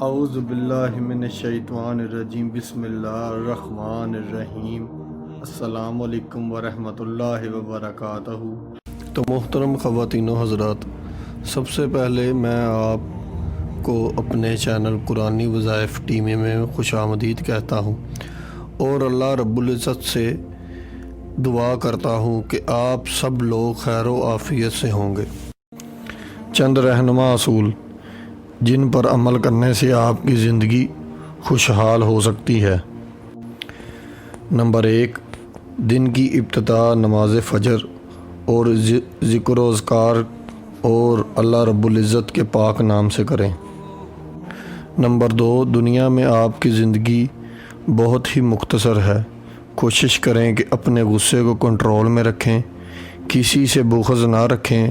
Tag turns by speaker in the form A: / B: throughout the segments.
A: اعوذ باللہ من الشیطان الرجیم بسم اللہ الرحمن الرحیم السلام علیکم ورحمۃ اللہ وبرکاتہ۔ تو محترم خواتین و حضرات، سب سے پہلے میں آپ کو اپنے چینل قرآنی وظائف ٹیم میں خوش آمدید کہتا ہوں اور اللہ رب العزت سے دعا کرتا ہوں کہ آپ سب لوگ خیر و عافیت سے ہوں گے۔ چند رہنما اصول جن پر عمل کرنے سے آپ کی زندگی خوشحال ہو سکتی ہے۔ نمبر 1، دن کی ابتدا نماز فجر اور ذکر و اذکار اور اللہ رب العزت کے پاک نام سے کریں۔ نمبر 2، دنیا میں آپ کی زندگی بہت ہی مختصر ہے، کوشش کریں کہ اپنے غصے کو کنٹرول میں رکھیں، کسی سے بغض نہ رکھیں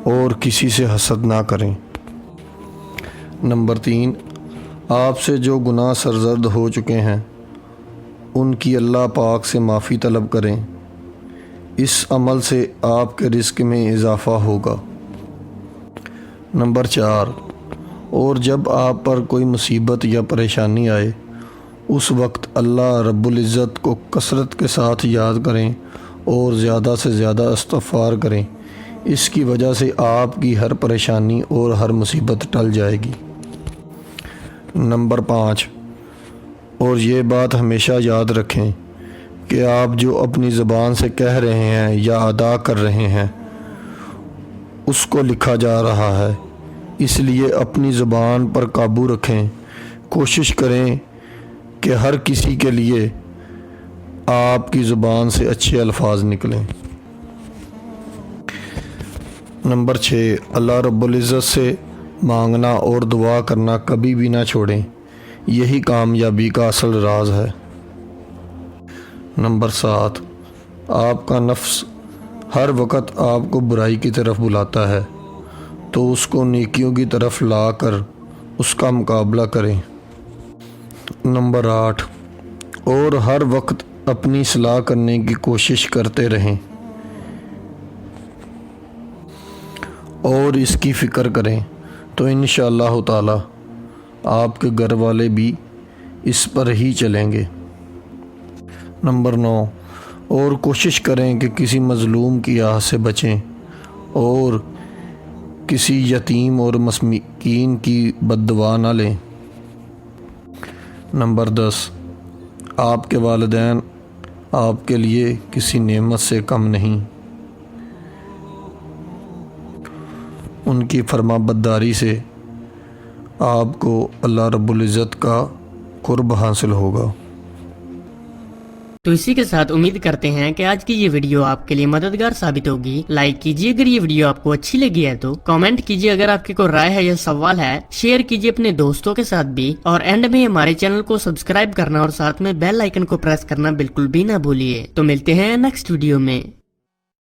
A: اور کسی سے حسد نہ کریں۔ نمبر 3، آپ سے جو گناہ سرزد ہو چکے ہیں ان کی اللہ پاک سے معافی طلب کریں، اس عمل سے آپ کے رزق میں اضافہ ہوگا۔ نمبر 4، اور جب آپ پر کوئی مصیبت یا پریشانی آئے اس وقت اللہ رب العزت کو کثرت کے ساتھ یاد کریں اور زیادہ سے زیادہ استغفار کریں، اس کی وجہ سے آپ کی ہر پریشانی اور ہر مصیبت ٹل جائے گی۔ نمبر 5، اور یہ بات ہمیشہ یاد رکھیں کہ آپ جو اپنی زبان سے کہہ رہے ہیں یا ادا کر رہے ہیں اس کو لکھا جا رہا ہے، اس لیے اپنی زبان پر قابو رکھیں، کوشش کریں کہ ہر کسی کے لیے آپ کی زبان سے اچھے الفاظ نکلیں۔ نمبر 6، اللہ رب العزت سے مانگنا اور دعا کرنا کبھی بھی نہ چھوڑیں، یہی کامیابی کا اصل راز ہے۔ نمبر 7، آپ کا نفس ہر وقت آپ کو برائی کی طرف بلاتا ہے تو اس کو نیکیوں کی طرف لا کر اس کا مقابلہ کریں۔ نمبر 8، اور ہر وقت اپنی اصلاح کرنے کی کوشش کرتے رہیں اور اس کی فکر کریں تو انشاءاللہ تعالی آپ کے گھر والے بھی اس پر ہی چلیں گے۔ نمبر 9، اور کوشش کریں کہ کسی مظلوم کی آہ سے بچیں اور کسی یتیم اور مسکین کی بد دعا نہ لیں۔ نمبر 10، آپ کے والدین آپ کے لیے کسی نعمت سے کم نہیں، ان کی فرما برداری سے آپ کو اللہ رب العزت کا قرب حاصل ہوگا۔
B: تو اسی کے ساتھ امید کرتے ہیں کہ آج کی یہ ویڈیو آپ کے لیے مددگار ثابت ہوگی۔ لائک کیجیے اگر یہ ویڈیو آپ کو اچھی لگی ہے تو، کامنٹ کیجیے اگر آپ کی کوئی رائے ہے یا سوال ہے، شیئر کیجیے اپنے دوستوں کے ساتھ بھی، اور اینڈ میں ہمارے چینل کو سبسکرائب کرنا اور ساتھ میں بیل آئیکن کو پریس کرنا بالکل بھی نہ بھولیے۔ تو ملتے ہیں نیکسٹ ویڈیو میں۔